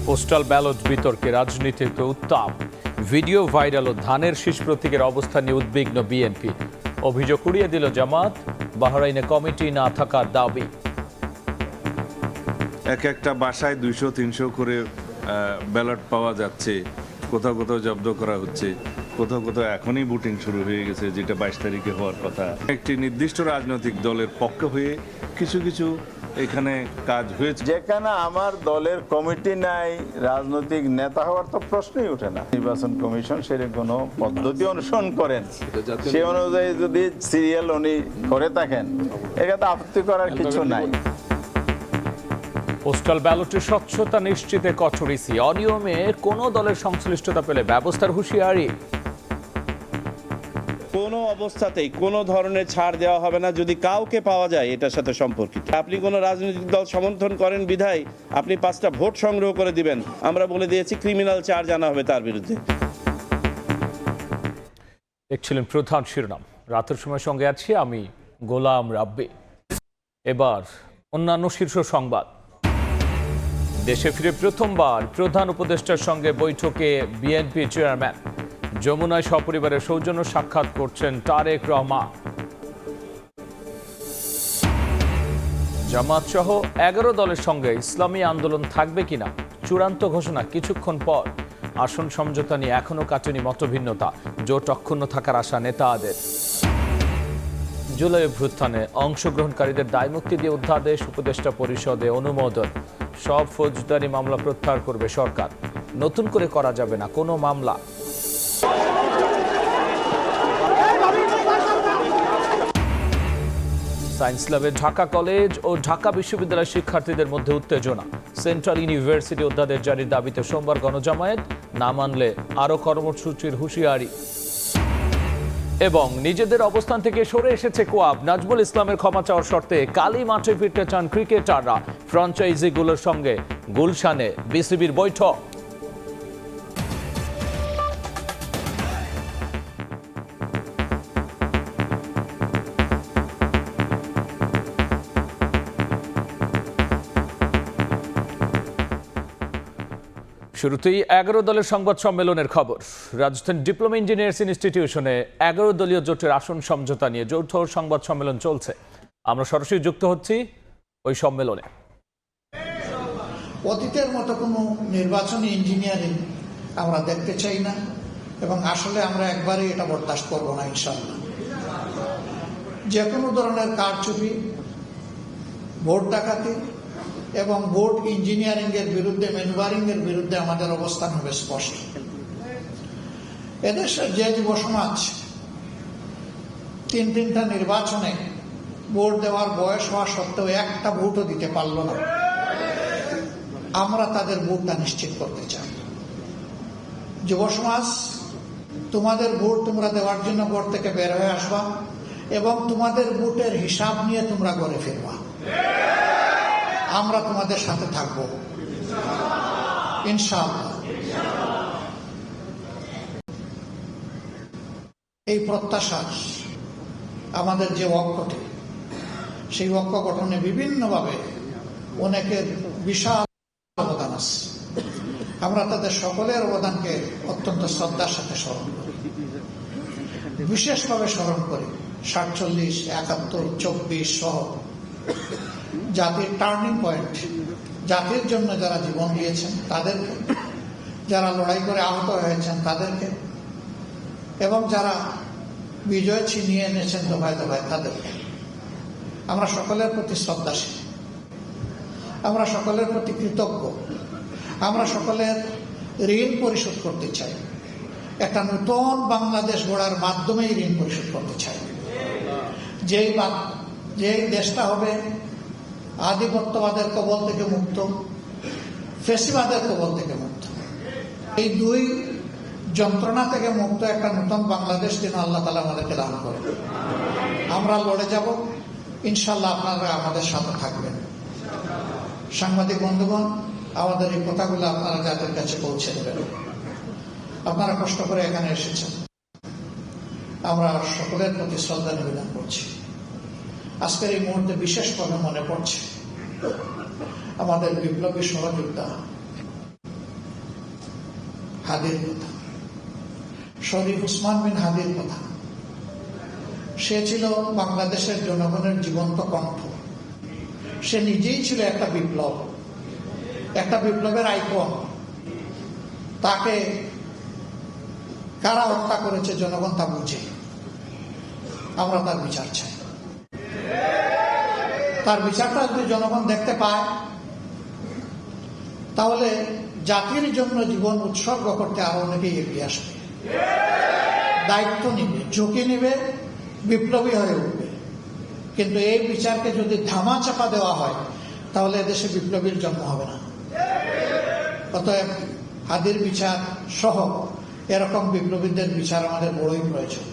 Postal ballot বিতর্কে রাজনীতিতে উত্তাপ, ভিডিও ভাইরাল ও ধানের শীষ প্রতীকের অবস্থা নিয়ে উদ্বিগ্ন বিএনপি। অভিযোগ উড়িয়ে দিল জামাত, বাহরাইনে কমিটি না থাকার দাবি। এক একটা বাসায় 200-300 করে ব্যালট পাওয়া যাচ্ছে, কোথাও কোথাও জব্দ করা হচ্ছে, কোথাও কোথাও এখনই ভোটিং শুরু হয়ে গেছে, যেটা 22 তারিখে হওয়ার কথা। একটি নির্দিষ্ট রাজনৈতিক দলের পক্ষে হয়ে কিছু কিছু এখানে কাজ হয়েছে। যেখানে আমার দলের কমিটি নাই, রাজনৈতিক নেতা হওয়ার তো প্রশ্নই ওঠে না। নির্বাচন কমিশন সেরকম কোনো পদ্ধতি অনুসরণ করেন, সে অনুযায়ী যদি সিরিয়াল উনি করে থাকেন, এখানে আপত্তি করার কিছু নাই। পোস্টাল ব্যালটের স্বচ্ছতা নিশ্চিতে কঠোর ইসি, অনিয়মে কোনো দলের সংশ্লিষ্টতা পেলে ব্যবস্থার হুঁশিয়ারি। কোনো অবস্থাতেই কোনো ধরনের ছাড় দেওয়া হবে না যদি কাউকে পাওয়া যায় এটার সাথে সম্পর্কিত। আপনি কোনো রাজনৈতিক দল সমর্থন করেন বিধায় আপনি 5টা ভোট সংগ্রহ করে দিবেন, আমরা বলে দিয়েছি ক্রিমিনাল চার্জ আনা হবে তার বিরুদ্ধে। দেখছিলেন প্রধান শিরোনাম। রাতের সময় সঙ্গে আছি আমি গোলাম রাব্বি। এবার অন্যান্য শীর্ষ সংবাদ। দেশে ফিরে প্রথমবার প্রধান উপদেষ্টার সঙ্গে বৈঠকে বিএনপি চেয়ারম্যান। যমুনায় সপরিবারের সৌজন্য সাক্ষাৎ করছেন তারেক রহমান। জামাত সহ 11 দলের সঙ্গে ইসলামী আন্দোলন থাকবে কিনা চূড়ান্ত ঘোষণা কিছুক্ষণ পর। আসন সমঝোতা নিয়ে এখনো কাটেনি মতভিন্নতা, জোট অক্ষুণ্ণ থাকার আশা নেতাদের। জুলাই অভ্যুত্থানে অংশগ্রহণকারীদের দায়মুক্তি দিয়ে অধ্যাদেশ উপদেষ্টা পরিষদে অনুমোদন। সব ফৌজদারি মামলা প্রত্যাহার করবে সরকার, নতুন করে করা যাবে না কোনো মামলা। সায়েন্স ল্যাবে ঢাকা কলেজ ও ঢাকা বিশ্ববিদ্যালয়ের শিক্ষার্থীদের মধ্যে উত্তেজনা। সেন্ট্রাল ইউনিভার্সিটি অধ্যাদেশ জারির দাবিতে সোমবার গণজামায়াত, না মানলে আরও কর্মসূচির হুঁশিয়ারি। এবং নিজেদের অবস্থান থেকে সরে এসেছে কোয়াব, নাজমুল ইসলামের ক্ষমা চাওয়ার শর্তে কালই মাঠে ফিরতে চান ক্রিকেটাররা। ফ্র্যাঞ্চাইজিগুলোর সঙ্গে গুলশানে বিসিবির বৈঠক। শুরুতেই 11 দলের সংবাদ সম্মেলনের খবর। রাজধানী ডিপ্লোমা ইঞ্জিনিয়ার্স ইনস্টিটিউশনে 11 দলীয় জোটের আসন সমঝোতা নিয়ে যৌথ সংবাদ সম্মেলন চলছে। আমরা সরাসরি যুক্ত হচ্ছি ওই সম্মেলনে। অতীতের মতো কোনো নির্বাচনী ইঞ্জিনিয়ারিং আমরা দেখতে চাই না, এবং আসলে আমরা একবারই এটা বরদাস্ত করব না ইনশাআল্লাহ। যে কোনো ধরনের কারচুপি, ভোট ডাকাতি এবং ভোট ইঞ্জিনিয়ারিং এর বিরুদ্ধে, ম্যানুভারিং এর বিরুদ্ধে আমাদের অবস্থান হবে স্পষ্ট। এদেশের যে যুব সমাজ 3টা নির্বাচনে ভোট দেওয়ার বয়স হওয়া সত্ত্বেও একটা ভোটও দিতে পারল না, আমরা তাদের ভোটটা নিশ্চিত করতে চাই। যুব সমাজ, তোমাদের ভোট তোমরা দেওয়ার জন্য ঘর থেকে বের হয়ে আসবা এবং তোমাদের ভোটের হিসাব নিয়ে তোমরা ঘরে ফিরবা। আমরা তোমাদের সাথে থাকবো ইনশাআল্লাহ। এই প্রত্যাশা আমাদের যে ঐক্যটি, সেই ঐক্য গঠনে বিভিন্নভাবে অনেকের বিশাল অবদান আছে। আমরা তাদের সকলের অবদানকে অত্যন্ত শ্রদ্ধার সাথে স্মরণ করি, বিশেষভাবে স্মরণ করি 47, 71, 24 সহ জাতির টার্নিং পয়েন্ট, জাতির জন্য যারা জীবন দিয়েছেন তাদেরকে, যারা লড়াই করে আহত হয়েছেন তাদেরকে, এবং যারা বিজয় ছিনিয়ে এনেছেন দফায় দফায় তাদেরকে। আমরা সকলের প্রতি শ্রদ্ধাশীল, আমরা সকলের প্রতি কৃতজ্ঞ, আমরা সকলের ঋণ পরিশোধ করতে চাই। একটা নতুন বাংলাদেশ গড়ার মাধ্যমেই ঋণ পরিশোধ করতে চাই, যেই দেশটা হবে আধিপত্যবাদের কবল থেকে মুক্ত, ফ্যাসিবাদের কবল থেকে মুক্ত। এই দুই যন্ত্রণা থেকে মুক্ত একটা নতুন বাংলাদেশ যেন আল্লাহ তাআলা আমাদেরকে দান করে। আমরা লড়ে যাব ইনশাআল্লাহ, আপনারা আমাদের সাথে থাকবেন। সাংবাদিক বন্ধুগণ, আমাদের এই কথাগুলো আপনারা জাতির কাছে পৌঁছে দেবেন। আপনারা কষ্ট করে এখানে এসেছেন, আমরা সকলের প্রতি শ্রদ্ধা নিবেদন করছি। আজকের এই মুহূর্তে বিশেষভাবে মনে পড়ছে আমাদের বিপ্লবী সহযোদ্ধা হাদির কথা, শরীফ উসমান বিন হাদির কথা। সে ছিল বাংলাদেশের জনগণের জীবন্ত কণ্ঠ। সে নিজেই ছিল একটা বিপ্লব, একটা বিপ্লবের আইকন। তাকে কারা হত্যা করেছে জনগণ তা বুঝে। আমরা তার বিচার চাই। তার বিচারটা যদি জনগণ দেখতে পায়, তাহলে জাতির জন্য জীবন উৎসর্গ করতে আরো অনেকেই এগিয়ে আসবে, দায়িত্ব নিবে, ঝুঁকি নিবে, বিপ্লবী হয়ে উঠবে। কিন্তু এই বিচারকে যদি ধামা চাপা দেওয়া হয়, তাহলে এদেশে বিপ্লবীর জন্ম হবে না। অতএব হাদির বিচার সহ এরকম বিপ্লবীদের বিচার আমাদের বড়ই প্রয়োজন।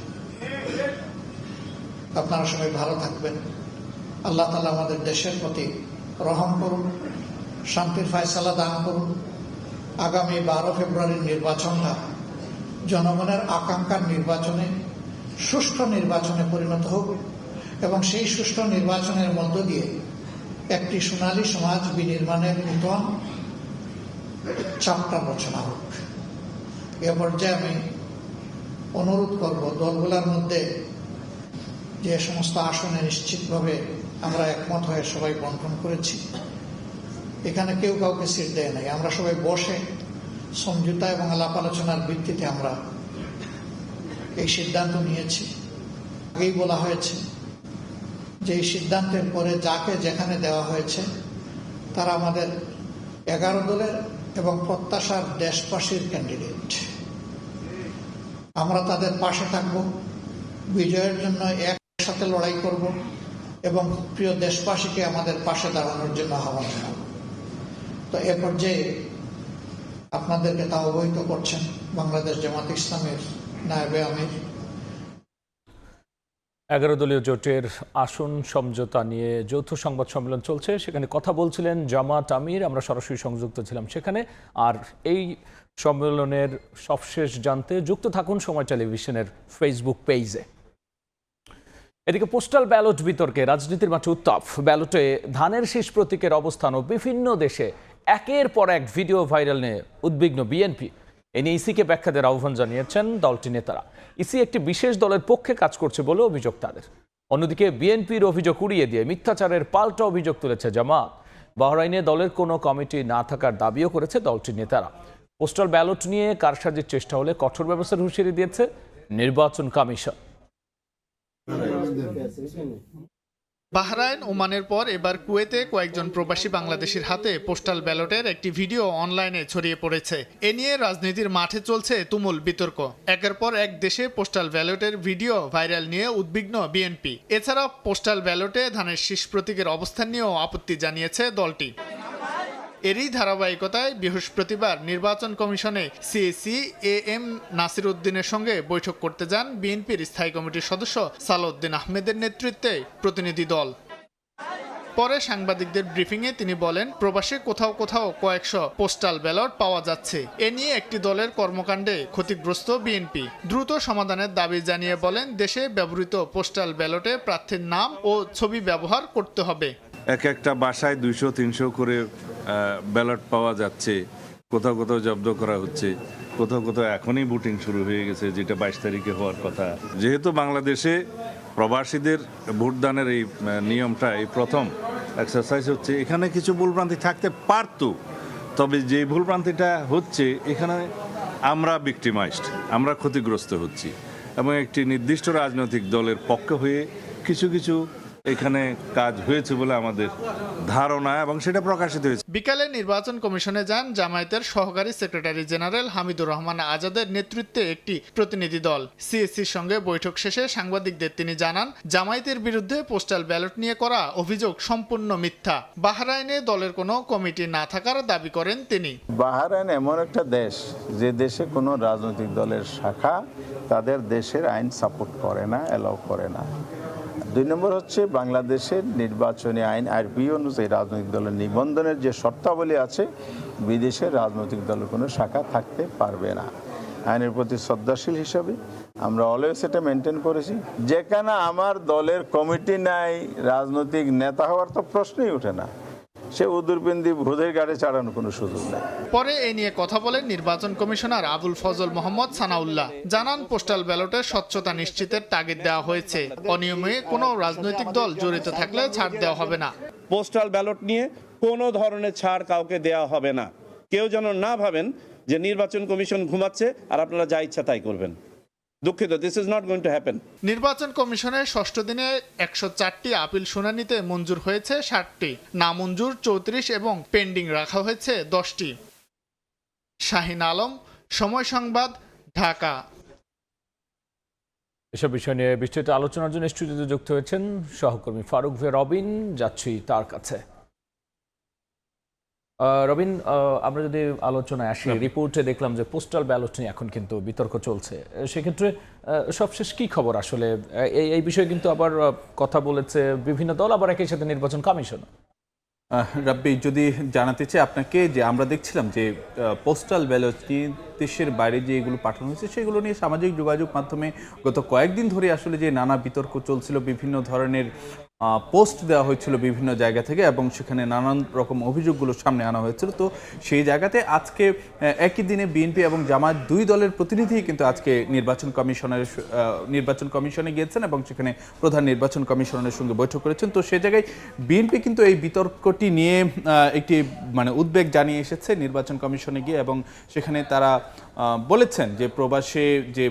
আপনারা সবাই ভালো থাকবেন। আল্লাহ তাআলা আমাদের দেশের প্রতি রহম করুন, শান্তির ফয়সালা দান করুন। আগামী 12 ফেব্রুয়ারির নির্বাচনটা জনগণের আকাঙ্ক্ষার নির্বাচনে, সুষ্ঠু নির্বাচনে পরিণত হোক এবং সেই সুষ্ঠু নির্বাচনের মধ্য দিয়ে একটি সোনালী সমাজ বিনির্মাণের নূতন চাপটা রচনা হোক। এ পর্যায়ে আমি অনুরোধ করব, দলগুলোর মধ্যে যে সমস্ত আসনে নিশ্চিতভাবে আমরা একমত হয়ে সবাই বন্টন করেছি, এখানে কেউ কাউকে সিট দেয় নাই। আমরা সবাই বসে সমঝোতা এবং আলাপ আলোচনার ভিত্তিতে আমরা এই সিদ্ধান্ত নিয়েছি। আগেই বলা হয়েছে যে এই সিদ্ধান্তের পরে যাকে যেখানে দেওয়া হয়েছে তারা আমাদের 11 দলের এবং প্রত্যাশার দেশবাসীর ক্যান্ডিডেট। আমরা তাদের পাশে থাকব, বিজয়ের জন্য একসাথে লড়াই করব এবং প্রিয় দেশবাসীকে আমাদের পাশে দাঁড়ানোর জন্য আহ্বান জানাব। তো এ পর্যায়ে আপনাদেরকে তা অবহিত করছেন বাংলাদেশ জামাত ইসলামের নায়েবে আমির। 11 দলীয় জোটের আসন সমঝোতা নিয়ে যৌথ সংবাদ সম্মেলন চলছে, সেখানে কথা বলছিলেন জামাত আমির। আমরা সরাসরি সংযুক্ত ছিলাম সেখানে। আর এই সম্মেলনের সবশেষ জানতে যুক্ত থাকুন সময় টেলিভিশনের ফেসবুক পেজে। এদিকে পোস্টাল ব্যালট বিতর্কে রাজনীতির মাঠে উত্তাপ। ব্যালটে ধানের শীষ প্রতীকের অবস্থান ও বিভিন্ন দেশে একের পর এক ভিডিও ভাইরাল নিয়ে উদ্বিগ্ন বিএনপি। এ নিয়ে ইসিকে ব্যাখ্যা দেওয়ার আহ্বান জানিয়েছেন দলটির নেতারা। ইসি একটি বিশেষ দলের পক্ষে কাজ করছে বলে অভিযোগ তাদের। অন্যদিকে বিএনপির অভিযোগ উড়িয়ে দিয়ে মিথ্যাচারের পাল্টা অভিযোগ তুলেছে জামাত। বাহরাইনে দলের কোনো কমিটি না থাকার দাবিও করেছে দলটির নেতারা। পোস্টাল ব্যালট নিয়ে কারসাজির চেষ্টা হলে কঠোর ব্যবস্থার হুঁশিয়ারি দিয়েছে নির্বাচন কমিশন। বাহরাইন, ওমানের পর এবার কুয়েতে কয়েকজন প্রবাসী বাংলাদেশির হাতে পোস্টাল ব্যালটের একটি ভিডিও অনলাইনে ছড়িয়ে পড়েছে। এ নিয়ে রাজনীতির মাঠে চলছে তুমুল বিতর্ক। একের পর এক দেশে পোস্টাল ব্যালটের ভিডিও ভাইরাল নিয়ে উদ্বিগ্ন বিএনপি। এছাড়া পোস্টাল ব্যালটে ধানের শীষ প্রতীকের অবস্থান নিয়েও আপত্তি জানিয়েছে দলটি। এরই ধারাবাহিকতায় বৃহস্পতিবার নির্বাচন কমিশনে সিএসি AM নাসির উদ্দিনের সঙ্গে বৈঠক করতে যান বিএনপির স্থায়ী কমিটির সদস্য সালাউদ্দিন আহমেদের নেতৃত্বে প্রতিনিধি দল। পরে সাংবাদিকদের ব্রিফিংয়ে তিনি বলেন, প্রবাসে কোথাও কোথাও কয়েকশো পোস্টাল ব্যালট পাওয়া যাচ্ছে। এ নিয়ে একটি দলের কর্মকাণ্ডে ক্ষতিগ্রস্ত বিএনপি। দ্রুত সমাধানের দাবি জানিয়ে বলেন, দেশে ব্যবহৃত পোস্টাল ব্যালটে প্রার্থীর নাম ও ছবি ব্যবহার করতে হবে। এক একটা বাসায় 200-300 করে ব্যালট পাওয়া যাচ্ছে, কোথাও কোথাও জব্দ করা হচ্ছে, কোথাও কোথাও এখনই ভোটিং শুরু হয়ে গেছে, যেটা 22 তারিখে হওয়ার কথা। যেহেতু বাংলাদেশে প্রবাসীদের ভোটদানের এই নিয়মটা এই প্রথম এক্সারসাইজ হচ্ছে, এখানে কিছু ভুলভ্রান্তি থাকতে পারতো, তবে যে ভুলভ্রান্তিটা হচ্ছে এখানে আমরা ভিক্টিমাইজড, আমরা ক্ষতিগ্রস্ত হচ্ছি এবং একটি নির্দিষ্ট রাজনৈতিক দলের পক্ষ হয়ে কিছু কিছু এখানে কাজ হয়েছে বলে আমাদের ধারণা এবং সেটা প্রকাশিত হয়েছে। বিকালে নির্বাচন কমিশনে যান জামায়াতের সহকারী সেক্রেটারি জেনারেল হামিদুর রহমান আজাদের নেতৃত্বে একটি প্রতিনিধি দল। সিএসসির সঙ্গে বৈঠক শেষে সাংবাদিকদের তিনি জানান, জামায়াতের বিরুদ্ধে পোস্টাল ব্যালট নিয়ে করা অভিযোগ সম্পূর্ণ মিথ্যা। বাহরাইনে দলের কোনো কমিটি না থাকার দাবি করেন তিনি। বাহরাইন এমন একটা দেশ যে দেশে কোনো রাজনৈতিক দলের শাখা তাদের দেশের আইন সাপোর্ট করে না, এলাও করে না। 2 নম্বর হচ্ছে বাংলাদেশের নির্বাচনী আইন আরবি অনুযায়ী রাজনৈতিক দলের নিবন্ধনের যে শর্তাবলী আছে, বিদেশের রাজনৈতিক দলের কোনো শাখা থাকতে পারবে না। আইনের প্রতি শ্রদ্ধাশীল হিসাবে আমরা অলওয়েজ এটা মেনটেন করেছি। যেখানে আমার দলের কমিটি নাই, রাজনৈতিক নেতা হওয়ার তো প্রশ্নই ওঠে না। সে উদুরপিন্দি ভোজের গাড়ি চালানোর কোনো সুযোগ নেই। পরে এ নিয়ে কথা বলেন নির্বাচন কমিশনার আবুল ফজল মোহাম্মদ সানাউল্লাহ। জানান, পোস্টাল ব্যালটে স্বচ্ছতা নিশ্চিতের তাগিদ দেওয়া হয়েছে। অনিয়মে কোনো রাজনৈতিক দল জড়িত থাকলে ছাড় দেওয়া হবে না। পোস্টাল ব্যালট নিয়ে কোনো ধরনের ছাড় কাউকে দেওয়া হবে না। কেউ যেন না ভাবেন যে নির্বাচন কমিশন ঘুমাচ্ছে আর আপনারা যা ইচ্ছা তাই করবেন। দুঃখিত, this is not going to happen. নির্বাচন কমিশনের ষষ্ঠ দিনে 104টি আপিল শুনানিতে মঞ্জুর হয়েছে 60টি, নামঞ্জুর 34 এবং পেন্ডিং রাখা হয়েছে 10টি। শাহিন আলম, সময় সংবাদ, ঢাকা। এসব বিষয় নিয়ে বিস্তৃত আলোচনার জন্য স্টুডিওতে যুক্ত হয়েছেন সহকর্মী ফারুক ভে রবিন। যাচ্ছি তার কাছে। রবিন, আমরা যদি আলোচনায় আসি, রিপোর্টে দেখলাম যে পোস্টাল ব্যালট নিয়ে এখন কিন্তু বিতর্ক চলছে। সেক্ষেত্রে সবশেষ কি খবর আসলে? এই বিষয়ে কিন্তু আবার কথা বলেছে বিভিন্ন দল, আবার একই সাথে নির্বাচন কমিশন। রাব্বি, যদি জানাতে চাই আপনাকে যে আমরা দেখছিলাম যে পোস্টাল ব্যালটটি দেশের বাইরে যে এগুলো পাঠানো হয়েছে সেগুলো নিয়ে সামাজিক যোগাযোগ মাধ্যমে গত কয়েকদিন ধরে আসলে যে নানা বিতর্ক চলছিল, বিভিন্ন ধরনের পোস্ট দেওয়া হয়েছিল বিভিন্ন জায়গা থেকে এবং সেখানে নানান রকম অভিযোগগুলো সামনে আনা হয়েছিল। তো সেই জায়গাতে আজকে একই দিনে বিএনপি এবং জামায়াত দুই দলের প্রতিনিধি কিন্তু আজকে নির্বাচন কমিশনে গিয়েছেন এবং সেখানে প্রধান নির্বাচন কমিশনারের সঙ্গে বৈঠক করেছেন। তো সেই জায়গায় বিএনপি কিন্তু এই বিতর্কটি নিয়ে একটি উদ্বেগ জানিয়ে এসেছে নির্বাচন কমিশনে গিয়ে, এবং সেখানে তারা বলেছেন যে প্রবাসে যে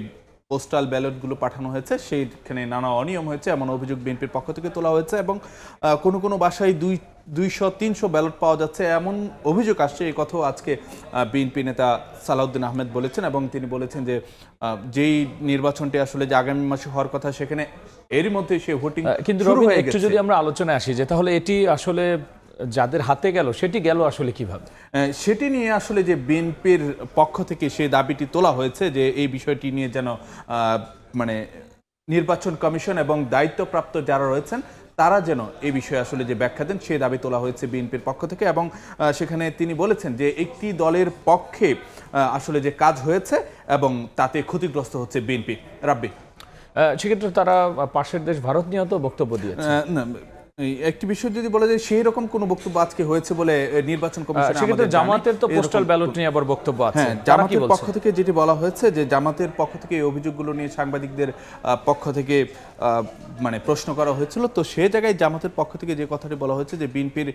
পোস্টাল ব্যালটগুলো পাঠানো হয়েছে সেইখানে নানা অনিয়ম হয়েছে এমন অভিযোগ বিএনপির পক্ষ থেকে তোলা হয়েছে, এবং কোনো কোনো বাসায় 200-300 ব্যালট পাওয়া যাচ্ছে এমন অভিযোগ আসছে। এই কথাও আজকে বিএনপি নেতা সালাউদ্দিন আহমেদ বলেছেন, এবং তিনি বলেছেন যে যেই নির্বাচনটি আসলে যে আগামী মাসে হওয়ার কথা সেখানে এরই মধ্যে সে ভোটিং কিন্তু রবিন, একটু যদি আমরা আলোচনায় আসি যে তাহলে এটি আসলে যাদের হাতে গেল সেটি গেল আসলে কিভাবে, সেটি নিয়ে আসলে যে বিএনপির পক্ষ থেকে সেই দাবিটি তোলা হয়েছে যে এই বিষয়টি নিয়ে যেন নির্বাচন কমিশন এবং দায়িত্বপ্রাপ্ত যারা রয়েছেন তারা যেন এই বিষয়ে আসলে যে ব্যাখ্যা দেন, সেই দাবি তোলা হয়েছে বিএনপির পক্ষ থেকে। এবং সেখানে তিনি বলেছেন যে একটি দলের পক্ষে আসলে যে কাজ হয়েছে এবং তাতে ক্ষতিগ্রস্ত হচ্ছে বিএনপি। রাব্বি, সেক্ষেত্রে তারা পাশের দেশ ভারত নিয়েও তো বক্তব্য দিয়েছে। একটি বিষয় যদি বলা যায় সেই রকম কোনো বক্তব্য আজকে হয়েছে বলে নির্বাচন কমিশন, সেক্ষেত্রে জামাতের তো পোস্টাল ব্যালট নিয়ে আবার বক্তব্য আছে। জামাতের পক্ষ থেকে যেটি বলা হয়েছে যে জামাতের পক্ষ থেকে এই অভিযোগগুলো নিয়ে সাংবাদিকদের পক্ষ থেকে প্রশ্ন করা হয়েছিল। তো সেই জায়গায় জামাতের পক্ষ থেকে যে কথাটি বলা হয়েছে যে বিএনপির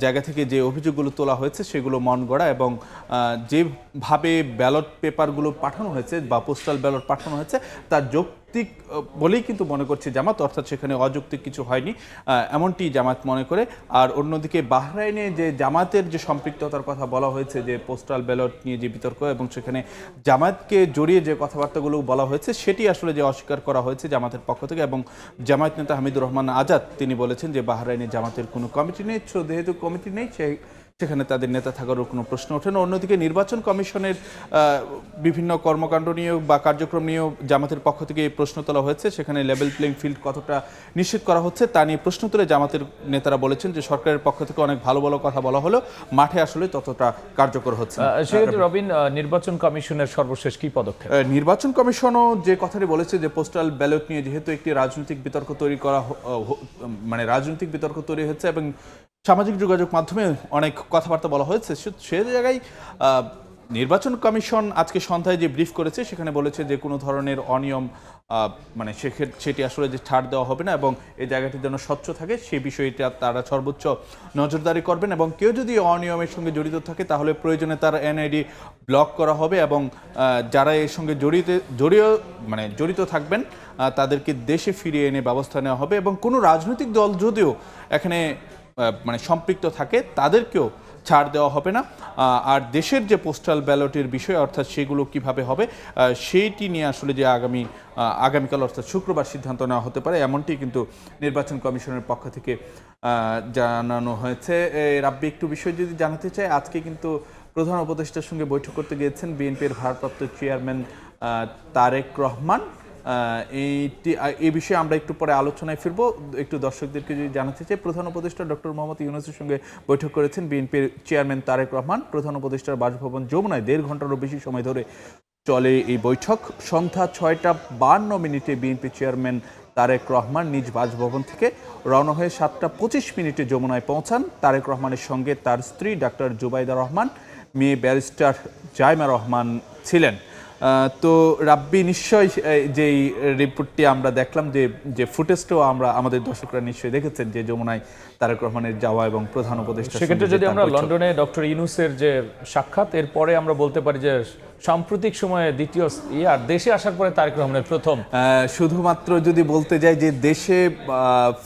জায়গা থেকে যে অভিযোগগুলো তোলা হয়েছে সেগুলো মন গড়া, এবং যেভাবে ব্যালট পেপারগুলো পাঠানো হয়েছে বা পোস্টাল ব্যালট পাঠানো হয়েছে তার যৌক্তিক বলেই কিন্তু মনে করছে জামাত, অর্থাৎ সেখানে অযৌক্তিক কিছু হয়নি এমনটি জামাত মনে করে। আর অন্যদিকে বাহরাইনে যে জামাতের যে সম্পৃক্ততার কথা বলা হয়েছে যে পোস্টাল ব্যালট নিয়ে যে বিতর্ক এবং সেখানে জামাতকে জড়িয়ে যে কথাবার্তাগুলো বলা হয়েছে সেটি আসলে যে অস্বীকার করা হয়েছে জামাতের পক্ষ থেকে। এবং জামায়াত নেতা হামিদুর রহমান আজাদ তিনি বলেছেন যে বাহরাইনে জামাতের কোনো কমিটি নেই, যেহেতু কমিটি নেই সেখানে তাদের নেতা থাকারও কোনো প্রশ্ন ওঠে না। অন্যদিকে নির্বাচন কমিশনের বিভিন্ন কর্মকাণ্ড নিয়েও বা কার্যক্রম নিয়েও জামাতের পক্ষ থেকে এই প্রশ্ন তোলা হয়েছে, সেখানে লেভেল প্লেইং ফিল্ড কতটা নিশ্চিত করা হচ্ছে তা নিয়ে প্রশ্ন তুলে জামাতের নেতারা বলেছেন যে সরকারের পক্ষ থেকে অনেক ভালো ভালো কথা বলা হলো, মাঠে আসলে ততটা কার্যকর হচ্ছে। সেক্ষেত্রে রবিন, নির্বাচন কমিশনের সর্বশেষ কি পদক্ষেপ? নির্বাচন কমিশনও যে কথাটি বলেছে যে পোস্টাল ব্যালট নিয়ে যেহেতু একটি রাজনৈতিক বিতর্ক তৈরি হচ্ছে এবং সামাজিক যোগাযোগ মাধ্যমে অনেক কথাবার্তা বলা হয়েছে, সে জায়গায় নির্বাচন কমিশন আজকে সন্ধ্যায় যে ব্রিফ করেছে সেখানে বলেছে যে কোনো ধরনের অনিয়ম সেটি আসলে যে ছাড় দেওয়া হবে না, এবং এই জায়গাটি যেন স্বচ্ছ থাকে সেই বিষয়টা তারা সর্বোচ্চ নজরদারি করবেন, এবং কেউ যদি অনিয়মের সঙ্গে জড়িত থাকে তাহলে প্রয়োজনে তার এনআইডি ব্লক করা হবে, এবং যারা এর সঙ্গে জড়িত থাকবেন তাদেরকে দেশে ফিরিয়ে এনে ব্যবস্থা নেওয়া হবে। এবং কোনো রাজনৈতিক দল যদিও এখানে সম্পৃক্ত থাকে তাদেরকেও ছাড় দেওয়া হবে না। আর দেশের যে পোস্টাল ব্যালটের বিষয় অর্থাৎ সেগুলো কিভাবে হবে সেইটি নিয়ে আসলে যে আগামীকাল অর্থাৎ শুক্রবার সিদ্ধান্ত নেওয়া হতে পারে এমনটি কিন্তু নির্বাচন কমিশনের পক্ষ থেকে জানানো হয়েছে। রাব্বি, একটু বিষয় যদি জানাতে চাই, আজকে কিন্তু প্রধান উপদেষ্টার সঙ্গে বৈঠক করতে গিয়েছেন বিএনপির ভারপ্রাপ্ত চেয়ারম্যান তারেক রহমান। এই বিষয়ে আমরা একটু পরে আলোচনায় ফিরবো। একটু দর্শকদেরকে যদি জানাতে চাই, প্রধান উপদেষ্টা ডক্টর মোহাম্মদ ইউনূসের সঙ্গে বৈঠক করেছেন বিএনপির চেয়ারম্যান তারেক রহমান। প্রধান উপদেষ্টার বাসভবন যমুনায় 1.5 ঘন্টারও বেশি সময় ধরে চলে এই বৈঠক। সন্ধ্যা 6টা 52 মিনিটে বিএনপি চেয়ারম্যান তারেক রহমান নিজ বাসভবন থেকে রওনা হয়ে 7:25 যমুনায় পৌঁছান। তারেক রহমানের সঙ্গে তার স্ত্রী ডাক্তার জুবাইদা রহমান, মেয়ে ব্যারিস্টার জাইমা রহমান ছিলেন। তো রাব্বি, নিশ্চয়ই যেই রিপোর্টটি আমরা দেখলাম, যে ফুটেজটাও আমাদের দর্শকরা নিশ্চয়ই দেখেছেন, যে যমুনায় তারেক রহমানের যাওয়া এবং প্রধান উপদেষ্টা। সেক্ষেত্রে যদি আমরা লন্ডনে ডক্টর ইউনূসের যে সাক্ষাৎ, এরপরে আমরা বলতে পারি যে সাম্প্রতিক সময়ে দ্বিতীয় আর দেশে আসার পরে তারেক রহমানের প্রথম, শুধুমাত্র যদি বলতে যাই যে দেশে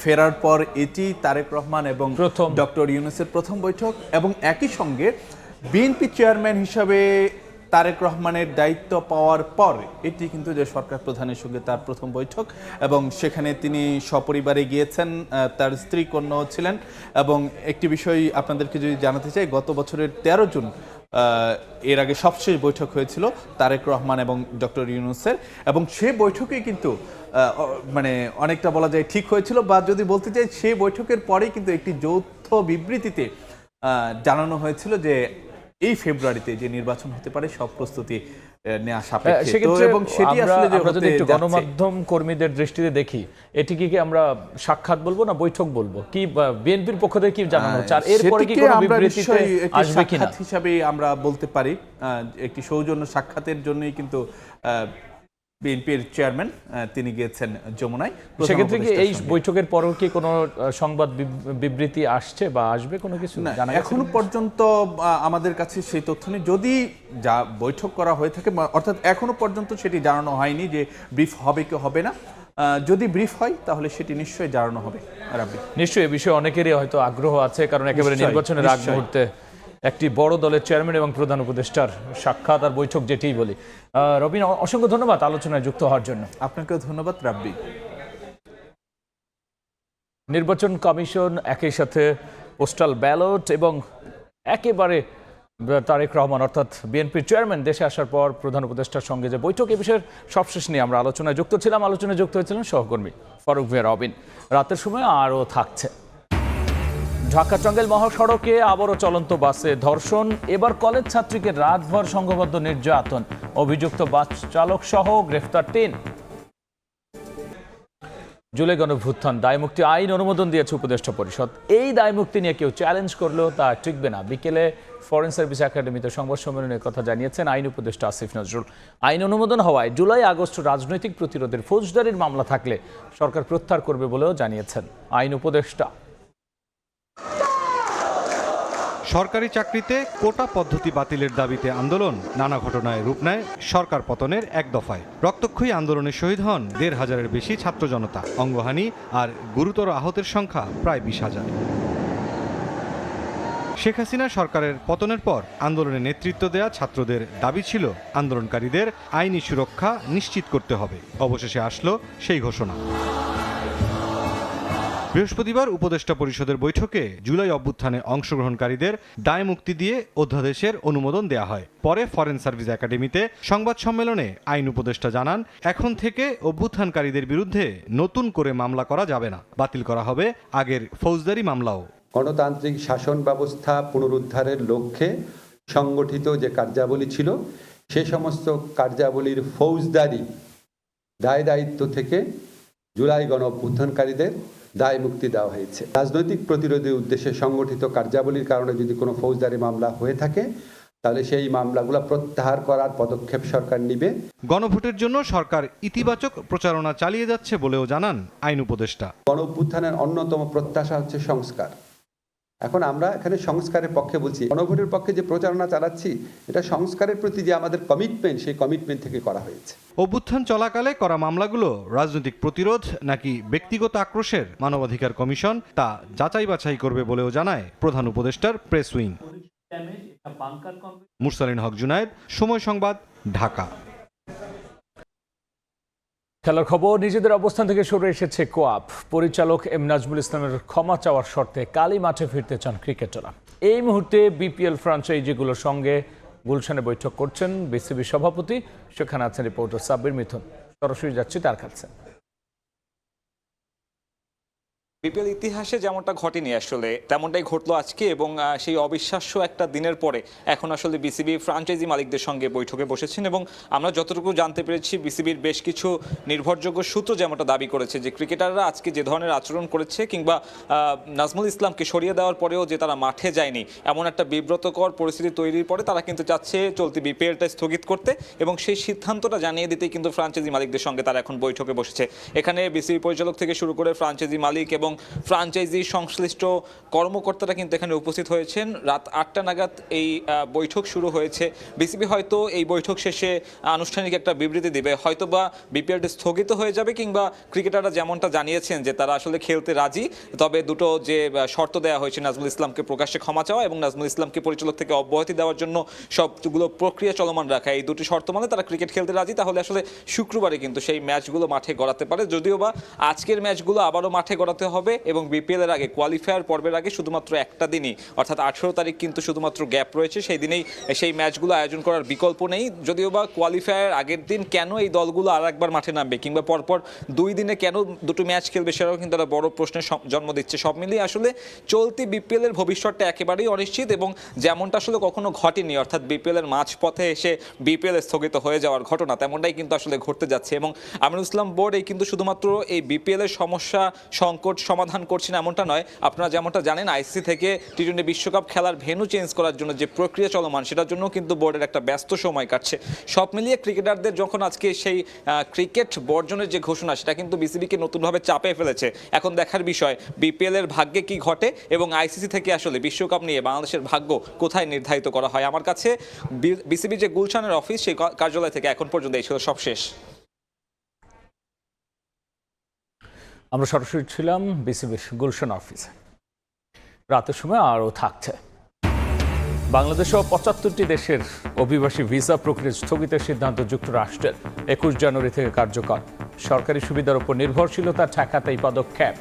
ফেরার পর এটি তারেক রহমান এবং প্রথম ডক্টর ইউনূসের প্রথম বৈঠক, এবং একই সঙ্গে বিএনপি চেয়ারম্যান হিসাবে তারেক রহমানের দায়িত্ব পাওয়ার পর এটি কিন্তু যে সরকার প্রধানের সঙ্গে তার প্রথম বৈঠক, এবং সেখানে তিনি সপরিবারে গিয়েছেন, তার স্ত্রী কন্যাও ছিলেন। এবং একটি বিষয় আপনাদেরকে যদি জানাতে চাই, গত বছরের 13 জুন এর আগে সবশেষ বৈঠক হয়েছিল তারেক রহমান এবং ডক্টর ইউনূসের, এবং সে বৈঠকেই কিন্তু মানে অনেকটা বলা যায় ঠিক হয়েছিল, বা যদি বলতে চাই সেই বৈঠকের পরেই কিন্তু একটি যৌথ বিবৃতিতে জানানো হয়েছিল যে এই ফেব্রুয়ারিতে যে নির্বাচন হতে পারে সব প্রস্তুতি নেওয়া সাপেক্ষে। এবং সেটি আসলে যে যদি একটু গণমাধ্যম কর্মীদের দৃষ্টিতে দেখি, এটি কি আমরা সাক্ষাৎ বলবো না বৈঠক বলবো, কি বিএনপির পক্ষ থেকে কি জানানো হচ্ছে, আর এরপরে কি কোনো বিবৃতিতে আসবে কিনা হিসাবে আমরা বলতে পারি। একটি সৌজন্য সাক্ষাতের জন্যই কিন্তু বিএনপির চেয়ারম্যান তিনি গিয়েছেন যমুনায়। সেক্ষেত্রে কি এই বৈঠকের পরেও কি কোনো সংবাদ বিবৃতি আসছে বা আসবে কোনো কিছু? এখনো পর্যন্ত আমাদের কাছে সেই তথ্য নেই। যদি যা বৈঠক করা হয়ে থাকে, অর্থাৎ এখনো পর্যন্ত সেটি জানানো হয়নি যে ব্রিফ হবে কি হবে না। যদি ব্রিফ হয় তাহলে সেটি নিশ্চয়ই জানানো হবে। রাব্বি, নিশ্চয়ই এ বিষয়ে অনেকেরই হয়তো আগ্রহ আছে, কারণ একেবারে নির্বাচনের আগ মুহূর্তে একটি বড় দলের চেয়ারম্যান এবং প্রধান উপদেষ্টার সাক্ষাৎ আর বৈঠক, যেটিই বলি। রবিন, অসংখ্য ধন্যবাদ আলোচনায় যুক্ত হওয়ার জন্য। আপনাকেও ধন্যবাদ রাব্বি। নির্বাচন কমিশন একই সাথে পোস্টাল ব্যালট এবং একেবারে তারেক রহমান অর্থাৎ বিএনপির চেয়ারম্যান দেশে আসার পর প্রধান উপদেষ্টার সঙ্গে যে বৈঠক, এ বিষয়ের সবশেষ নিয়ে আমরা আলোচনায় যুক্ত ছিলাম। আলোচনায় যুক্ত হয়েছিলেন সহকর্মী ফারুক ভাইয়া রবিন। রাতের সময় আরও থাকছে। ঢাকা টাঙ্গাইল মহাসড়কে আবারও চলন্ত বাসে ধর্ষণ, এবার কলেজ ছাত্রীকে রাতভর সংঘবদ্ধ নির্যাতন, অভিযুক্ত বাস চালক সহ গ্রেফতার 3। জুলাই গণঅভ্যুত্থান দায়মুক্তি আইন অনুমোদন দিয়েছে উপদেষ্টা পরিষদ। এই দায়মুক্তি নিয়ে কেউ চ্যালেঞ্জ করলেও তা টিকবে না। বিকেলে ফরেন সার্ভিস একাডেমিতে সংবাদ সম্মেলনের কথা জানিয়েছেন আইন উপদেষ্টা আসিফ নজরুল। আইন অনুমোদন হওয়ায় জুলাই আগস্ট রাজনৈতিক প্রতিরোধের ফৌজদারির মামলা থাকলে সরকার প্রত্যাহার করবে বলেও জানিয়েছেন আইন উপদেষ্টা। সরকারি চাকরিতে কোটা পদ্ধতি বাতিলের দাবিতে আন্দোলন নানা ঘটনায় রূপ নেয় সরকার পতনের এক দফায়। রক্তক্ষয়ী আন্দোলনে শহীদ হন ১৫০০-এর বেশি ছাত্র জনতা, অঙ্গহানি আর গুরুতর আহতের সংখ্যা প্রায় ২০,০০০। শেখ হাসিনা সরকারের পতনের পর আন্দোলনে নেতৃত্ব দেয়া ছাত্রদের দাবি ছিল আন্দোলনকারীদের আইনি সুরক্ষা নিশ্চিত করতে হবে। অবশেষে আসলো সেই ঘোষণা। বৃহস্পতিবার উপদেষ্টা পরিষদের বৈঠকে জুলাই অভ্যুত্থানে অংশগ্রহণকারীদের দায় মুক্তি দিয়ে অধ্যাদেশের অনুমোদন দেয়া হয়। পরে ফরেন সার্ভিস একাডেমিতে সংবাদ সম্মেলনে আইন উপদেষ্টা জানান, এখন থেকে অভ্যুত্থানকারীদের বিরুদ্ধে নতুন করে মামলা করা যাবে না, বাতিল করা হবে আগের ফৌজদারি মামলাও। গণতান্ত্রিক শাসন ব্যবস্থা পুনরুদ্ধারের লক্ষ্যে সংগঠিত যে কার্যাবলী ছিল, সে সমস্ত কার্যাবলীর ফৌজদারি দায় দায়িত্ব থেকে জুলাই গণঅভ্যুত্থানকারীদের দায় মুক্তি দেওয়া হয়েছে। রাজনৈতিক প্রতিরোধের উদ্দেশ্যে সংগঠিত কার্যাবলীর কারণে যদি কোনো ফৌজদারি মামলা হয়ে থাকে, তাহলে সেই মামলাগুলো প্রত্যাহার করার পদক্ষেপ সরকার নিবে। গণভোটের জন্য সরকার ইতিবাচক প্রচারণা চালিয়ে যাচ্ছে বলেও জানান আইন উপদেষ্টা। গণঅভ্যুত্থানের অন্যতম প্রত্যাশা হচ্ছে সংস্কার। এখন আমরা এখানে সংস্কারের পক্ষে বলছি, গণভোটের পক্ষে যে প্রচারণা চালাচ্ছি, এটা সংস্কারের প্রতি যে আমাদের কমিটমেন্ট, সেই কমিটমেন্ট থেকে করা হয়েছে। অভ্যুত্থান চলাকালে করা মামলাগুলো রাজনৈতিক প্রতিরোধ নাকি ব্যক্তিগত আক্রোশের মানবাধিকার কমিশন তা যাচাই বাছাই করবে বলেও জানায় প্রধান উপদেষ্টার প্রেস উইং। মুরসালিন হক জুনায়েদ, সময় সংবাদ, ঢাকা। খেলার খবর, নিজেদের অবস্থান থেকে সরে এসেছে কোয়াপ। পরিচালক এম নাজমুল ইসলামের ক্ষমা চাওয়ার শর্তে কালই মাঠে ফিরতে চান ক্রিকেটাররা। এই মুহূর্তে বিপিএল ফ্র্যাঞ্চাইজিগুলোর সঙ্গে গুলশানে বৈঠক করছেন বিসিবি সভাপতি। সেখানে আছেন রিপোর্টার সাব্বির মিথুন। সরাসরি যাচ্ছি তার কাছে। বিপিএল ইতিহাসে যেমনটা ঘটেনি আসলে তেমনটাই ঘটলো আজকে এবং সেই অবিশ্বাস্য একটা দিনের পরে এখন আসলে বিসিবি ফ্র্যাঞ্চাইজি মালিকদের সঙ্গে বৈঠকে বসেছেন এবং আমরা যতটুকু জানতে পেরেছি বিসিবির বেশ কিছু নির্ভরযোগ্য সূত্র যেমনটা দাবি করেছে যে ক্রিকেটাররা আজকে যে ধরনের আচরণ করেছে কিংবা নাজমুল ইসলামকে সরিয়ে দেওয়ার পরেও যে তারা মাঠে যায়নি এমন একটা বিব্রতকর পরিস্থিতি তৈরির পরে তারা কিন্তু চাচ্ছে চলতি বিপিএলটা স্থগিত করতে এবং সেই সিদ্ধান্তটা জানিয়ে দিতেই কিন্তু ফ্র্যাঞ্চাইজি মালিকদের সঙ্গে তারা এখন বৈঠকে বসেছে। এখানে বিসিবি পরিচালক থেকে শুরু করে ফ্র্যাঞ্চাইজি মালিক এবং ফ্র্যাঞ্চাইজি সংশ্লিষ্ট কর্মকর্তারা কিন্তু এখানে উপস্থিত হয়েছেন। রাত 8টা নাগাদ এই বৈঠক শুরু হয়েছে। বিসিবি হয়তো এই বৈঠক শেষে আনুষ্ঠানিক একটা বিবৃতি দিবে, হয়তোবা বিপিএলটি স্থগিত হয়ে যাবে কিংবা ক্রিকেটাররা যেমনটা জানিয়েছেন যে তারা আসলে খেলতে রাজি, তবে দুটো যে শর্ত দেওয়া হয়েছে নাজমুল ইসলামকে প্রকাশ্যে ক্ষমা চাওয়া এবং নাজমুল ইসলামকে পরিচালক থেকে অব্যাহতি দেওয়ার জন্য সবগুলো প্রক্রিয়া চলমান রাখা, এই দুটি শর্ত মানে তারা ক্রিকেট খেলতে রাজি, তাহলে আসলে শুক্রবারে কিন্তু সেই ম্যাচগুলো মাঠে গড়াতে পারে। যদিও বা আজকের ম্যাচগুলো আবারও মাঠে গড়াতে হবে এবং বিপিএল এর আগে কোয়ালিফায়ার পর্বের আগে শুধুমাত্র একটা দিনই অর্থাৎ 18 তারিখ কিন্তু শুধুমাত্র গ্যাপ রয়েছে, সেই দিনেই সেই ম্যাচগুলো আয়োজন করার বিকল্প নেই। যদিও বা কোয়ালিফায়ার আগের দিন কেন এই দলগুলো আর একবার মাঠে নামবে কিংবা পরপর 2 দিনে কেন দুটো ম্যাচ খেলবে সেটাও কিন্তু একটা বড় প্রশ্নের জন্ম দিচ্ছে। সব মিলিয়ে আসলে চলতি বিপিএল এর ভবিষ্যৎটা একেবারেই অনিশ্চিত এবং যেমনটা আসলে কখনো ঘটেনি অর্থাৎ বিপিএল এর মাঝপথে এসে বিপিএল স্থগিত হয়ে যাওয়ার ঘটনা, তেমনটাই কিন্তু আসলে ঘটতে যাচ্ছে এবং আমিনুল ইসলাম বোর্ড এই কিন্তু শুধুমাত্র এই বিপিএল এর সমস্যা সংকট সমাধান করছেন এমনটা নয়। আপনারা যেমনটা জানেন আইসিসি থেকে টি20 বিশ্বকাপ খেলার ভেন্যু চেঞ্জ করার জন্য যে প্রক্রিয়া চলমান সেটার জন্য কিন্তু বোর্ডের একটা ব্যস্ত সময় কাটছে। সব মিলিয়ে ক্রিকেটারদের যখন আজকে সেই ক্রিকেট বর্জনের যে ঘোষণা সেটা কিন্তু বিসিবিকে নতুনভাবে চাপে ফেলেছে। এখন দেখার বিষয় বিপিএল এর ভাগ্যে কি ঘটে এবং আইসিসি থেকে আসলে বিশ্বকাপ নিয়ে বাংলাদেশের ভাগ্য কোথায় নির্ধারিত করা হয়। আমার কাছে বিসিবি যে গুলশানের অফিস সেই কার্যালয় থেকে এখন পর্যন্ত এই ছিল সব শেষ। আমরা সরাসরি ছিলাম বিসিবির গুলশান অফিসে। রাতের সময় আরও থাকছে। বাংলাদেশ ও 75টি দেশের অভিবাসী ভিসা প্রক্রিয়া স্থগিতের সিদ্ধান্ত যুক্তরাষ্ট্রের 21 জানুয়ারি থেকে কার্যকর। সরকারি সুবিধার উপর নির্ভরশীলতা ঠেকাতে এই পদক্ষেপ।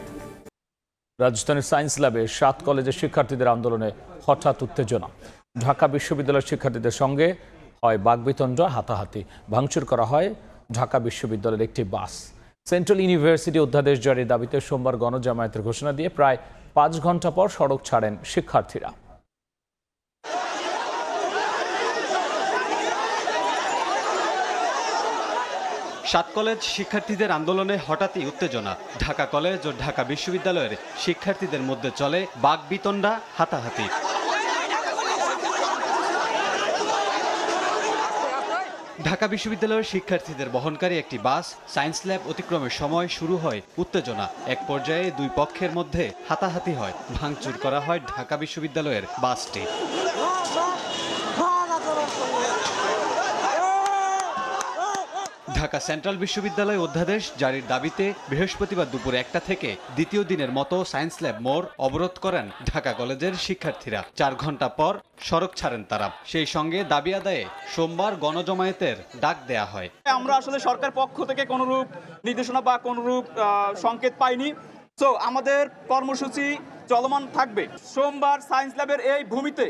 রাজধানীর সায়েন্স ল্যাবে 7 কলেজের শিক্ষার্থীদের আন্দোলনে হঠাৎ উত্তেজনা। ঢাকা বিশ্ববিদ্যালয়ের শিক্ষার্থীদের সঙ্গে হয় বাকবিতণ্ডা, হাতাহাতি, ভাঙচুর করা হয় ঢাকা বিশ্ববিদ্যালয়ের একটি বাস। সেন্ট্রাল ইউনিভার্সিটি অধ্যাদেশ জারির দাবিতে সোমবার গণজামায়াতের ঘোষণা দিয়ে প্রায় 5 ঘন্টা পর সড়ক ছাড়েন শিক্ষার্থীরা। সাত কলেজ শিক্ষার্থীদের আন্দোলনে হঠাৎই উত্তেজনা। ঢাকা কলেজ ও ঢাকা বিশ্ববিদ্যালয়ের শিক্ষার্থীদের মধ্যে চলে বাকবিতণ্ডা, হাতাহাতি। ঢাকা বিশ্ববিদ্যালয়ের শিক্ষার্থীদের বহনকারী একটি বাস সায়েন্স ল্যাব অতিক্রমের সময় শুরু হয় উত্তেজনা। এক পর্যায়ে দুই পক্ষের মধ্যে হাতাহাতি হয়, ভাঙচুর করা হয় ঢাকা বিশ্ববিদ্যালয়ের বাসটি। ঢাকা সেন্ট্রাল বিশ্ববিদ্যালয় অধ্যাদেশ জারির দাবিতে বৃহস্পতিবার দুপুর 1টা থেকে দ্বিতীয় দিনের মতো সায়েন্স ল্যাব মোড় অবরোধ করেন ঢাকা কলেজের শিক্ষার্থীরা। 4 ঘন্টা পর সড়ক ছাড়েন তারা। সেই সঙ্গে দাবি আদায়ে সোমবার গণজমায়েতের ডাক দেয়া হয়। আমরা আসলে সরকার পক্ষ থেকে কোনরূপ নির্দেশনা বা কোনরূপ সংকেত পাইনি, তো আমাদের কর্মসূচি চলমান থাকবে। সোমবার সায়েন্স ল্যাবের এই ভূমিতে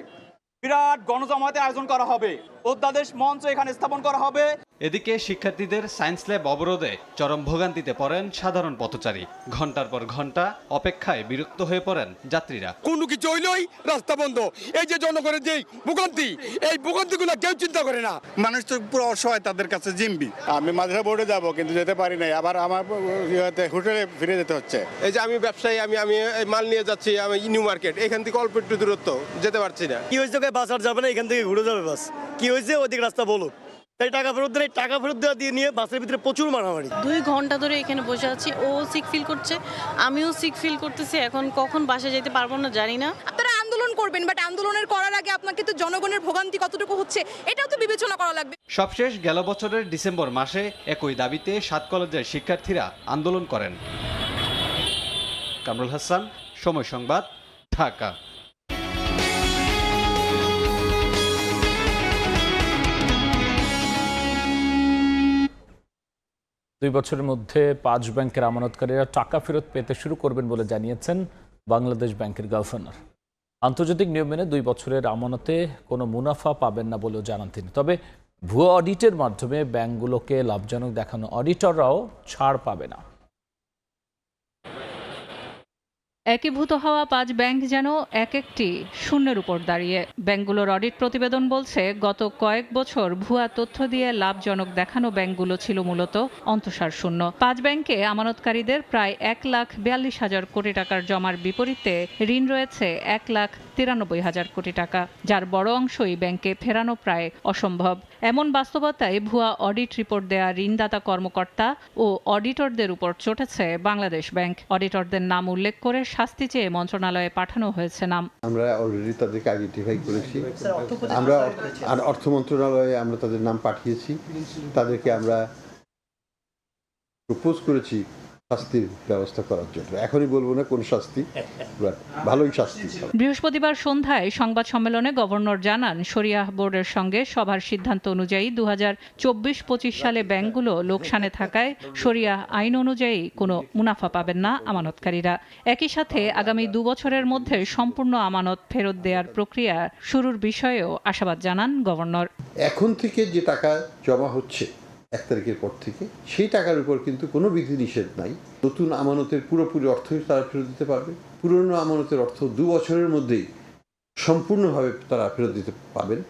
বিরাট গণজমায়েতের আয়োজন করা হবে, অধ্যাদেশ মঞ্চ এখানে স্থাপন করা হবে। এদিকে শিক্ষার্থীদের সায়েন্স ল্যাব অবরোধে চরম ভোগান্তিতে পড়েন সাধারণ পথচারী। ঘন্টার পর ঘন্টা অপেক্ষায় বিরক্ত হয়ে পড়েন যাত্রীরা। কোনো কিছু হইলেই রাস্তা বন্ধ। এই যে জনগণের যে ভোগান্তি, এই ভোগান্তিগুলো কেউ চিন্তা করে না। মানুষ তো পুরো অসহায়, তাদের কাছে জিম্বি। আমি মাদ্রাসা বোর্ডে যাব কিন্তু যেতে পারি নাই, আবার আমার হোটেলে ফিরে যেতে হচ্ছে। এই যে আমি ব্যবসায়ী, আমি মাল নিয়ে যাচ্ছি, আমি নিউ মার্কেট, এখান থেকে অল্প একটু দূরত্ব, যেতে পারছি না। কি হয়েছে বাস আর যাবে না, এখান থেকে ঘুরে যাবে বাস। কি হয়েছে ওদিকে রাস্তা বলো, তাই টাকা ফেরত দেওয়া দিয়ে নিয়ে বাসের ভিতরে প্রচুর মারামারি। 2 ঘন্টা ধরে এখানে বসে আছি, ও সিক ফিল করছে, আমিও সিক ফিল করতেছি। এখন কখন বাসায় যেতে পারবো না জানি না। আপনারা আন্দোলন করবেন, বাট আন্দোলনের করার আগে আপনাকে তো জনগণের ভোগান্তি কতটুকু হচ্ছে এটাও তো বিবেচনা করা লাগবে। সবশেষ গেল বছরের ডিসেম্বর মাসে একই দাবিতে 7 কলেজের শিক্ষার্থীরা আন্দোলন করেন। কামরুল হাসান, সময় সংবাদ, ঢাকা। 2 বছরের মধ্যে 5 ব্যাংকের আমানতকারীরা টাকা ফেরত পেতে শুরু করবেন বলে জানিয়েছেন বাংলাদেশ ব্যাংকের গভর্নর। আন্তর্জাতিক নিয়ম মেনে 2 বছরের আমানতে কোনো মুনাফা পাবেন না বলেও জানান তিনি। তবে ভুয়া অডিটের মাধ্যমে ব্যাংকগুলোকে লাভজনক দেখানো অডিটররাও ছাড় পাবে না। একীভূত হওয়া 5 ব্যাংক যেন এক একটি শূন্যের উপর দাঁড়িয়ে। ব্যাংকগুলোর অডিট প্রতিবেদন বলছে, গত কয়েক বছর ভুয়া তথ্য দিয়ে লাভজনক দেখানো ব্যাংকগুলো ছিল মূলত অন্তঃসার শূন্য। 5 ব্যাংকে আমানতকারীদের প্রায় 1,42,000 কোটি টাকার জমার বিপরীতে ঋণ রয়েছে 1,93,000 কোটি টাকা, যার বড় অংশই ব্যাংকে ফেরানো প্রায় অসম্ভব। এমন বাস্তবতায় ভুয়া অডিট রিপোর্ট দেয়া ঋণদাতা কর্মকর্তা ও অডিটরদের উপর চটেছে বাংলাদেশ ব্যাংক। অডিটরদের নাম উল্লেখ করে শাস্তি চেয়ে মন্ত্রণালয়ে পাঠানো হয়েছে নাম। আমরা অলরেডি তাদেরকে আইডেন্টিফাই করেছি, আমরা অর্থ মন্ত্রণালয়ে আমরা তাদের নাম পাঠিয়েছি, তাদেরকে আমরা প্রপোজ করেছি শাস্তির ব্যবস্থা করার জন্য। এখনই বলবো না কোন শাস্তি, ভালোই শাস্তি। বৃহস্পতিবার সন্ধ্যায় সংবাদ সম্মেলনে গভর্নর জানান, শরিয়াহ বোর্ডের সঙ্গে সভার সিদ্ধান্ত অনুযায়ী 2024-25 সালে ব্যাংকগুলো লোকসানে থাকায় শরিয়াহ আইন অনুযায়ী কোনো মুনাফা পাবেন না আমানতকারীরা। একই সাথে আগামী 2 বছরের মধ্যে সম্পূর্ণ আমানত ফেরত দেওয়ার প্রক্রিয়া শুরুর বিষয়েও আশাবাদ জানান গভর্নর। এখন থেকে যে টাকা জমা হচ্ছে 1 তারিখের পর থেকে, সেই টাকার উপর কিন্তু কোনো বিধিনিষেধ নাই। নতুন আমানতের পুরোপুরি অর্থই তারা ফেরত দিতে পারবে, পুরনো আমানতের অর্থ 2 বছরের মধ্যেই সম্পূর্ণভাবে তারা ফেরত দিতে পাবেন।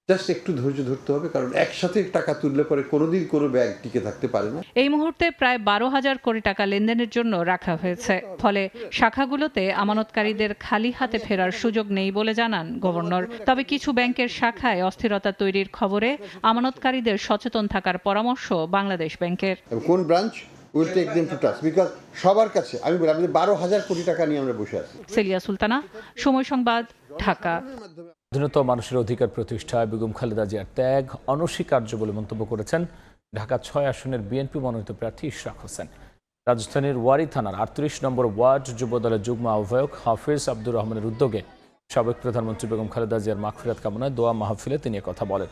জাস্ট একটু ধৈর্য ধরতে হবে, কারণ একসাথে টাকা তুললে পরে কোনোদিন কোনো ব্যাংক টিকে থাকতে পারে না। এই মুহূর্তে প্রায় 12,000 কোটি টাকা লেনদেনের জন্য রাখা হয়েছে। ফলে শাখাগুলোতে আমানতকারীদের খালি হাতে ফেরার সুযোগ নেই বলে জানান গভর্নর। তবে কিছু ব্যাংকের শাখায় অস্থিরতা তৈরির খবরে আমানতকারীদের সচেতন থাকার পরামর্শ বাংলাদেশ ব্যাংকের। কোন branch will take them to trust, because সবার কাছে আমি বলি, আমাদের 12,000 কোটি টাকা নিয়ে আমরা বসে আছি। সেলিয়া সুলতানা, সময় সংবাদ, ঢাকা। স্বাধীনতা মানুষের অধিকার প্রতিষ্ঠায় বেগম খালেদা জিয়ার ত্যাগ অনস্বীকার্য বলে মন্তব্য করেছেন ঢাকা 6 আসনের বিএনপি মনোনীত প্রার্থী ইশরাক হোসেন। রাজধানীর ওয়ারী থানার 38 নম্বর ওয়ার্ড যুবদলের যুগ্ম আহ্বায়ক হাফিজ আব্দুর রহমানের উদ্যোগে সাবেক প্রধানমন্ত্রী বেগম খালেদা জিয়ার মাগফিরাত কামনায় দোয়া মাহফিলে তিনি কথা বলেন।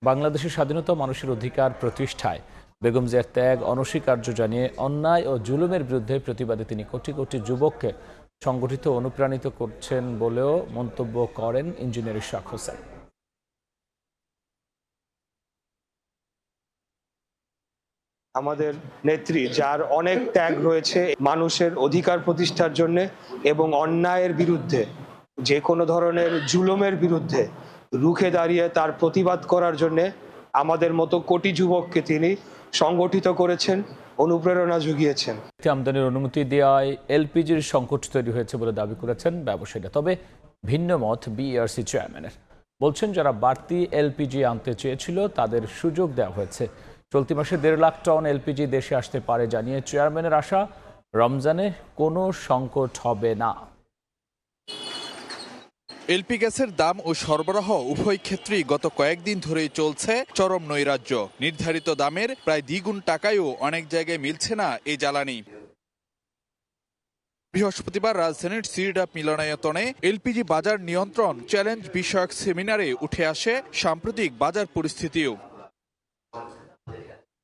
বাংলাদেশের স্বাধীনতা মানুষের অধিকার প্রতিষ্ঠায় বেগম জিয়ার ত্যাগ অনস্বীকার্য জানিয়ে অন্যায় ও জুলুমের বিরুদ্ধে প্রতিবাদে তিনি কোটি কোটি যুবককে সংগঠিত অনুপ্রাণিত করছেন বলেও মন্তব্য করেন ইঞ্জিনিয়ার ইশরাক হোসেন। আমাদের নেত্রী, যার অনেক ত্যাগ রয়েছে মানুষের অধিকার প্রতিষ্ঠার জন্য এবং অন্যায়ের বিরুদ্ধে, যে কোনো ধরনের জুলুমের বিরুদ্ধে রুখে দাঁড়িয়ে তার প্রতিবাদ করার জন্য আমাদের মতো কোটি যুবককে তিনি সংগঠিত করেছেন, অনুপ্রেরণা জুগিয়েছেন। আমদানির অনুমতি দেওয়ায় এলপিজির সংকট তৈরি হয়েছে বলে দাবি করেছেন ব্যবসায়ীরা। তবে ভিন্ন মত বিইআরসি চেয়ারম্যানের। বলছেন, যারা বাড়তি এলপিজি আনতে চেয়েছিল তাদের সুযোগ দেওয়া হয়েছে। চলতি মাসে 1.5 লাখ টন এলপিজি দেশে আসতে পারে জানিয়ে চেয়ারম্যানের আশা, রমজানে কোনো সংকট হবে না। এলপি গ্যাসের দাম ও সরবরাহ উভয় ক্ষেত্রেই গত কয়েকদিন ধরেই চলছে চরম নৈরাজ্য। নির্ধারিত দামের প্রায় দ্বিগুণ টাকায়ও অনেক জায়গায় মিলছে না এই জ্বালানি। বৃহস্পতিবার রাজধানীর সিরডাপ মিলনায়তনে এলপিজি বাজার নিয়ন্ত্রণ চ্যালেঞ্জ বিষয়ক সেমিনারে উঠে আসে সাম্প্রতিক বাজার পরিস্থিতিও।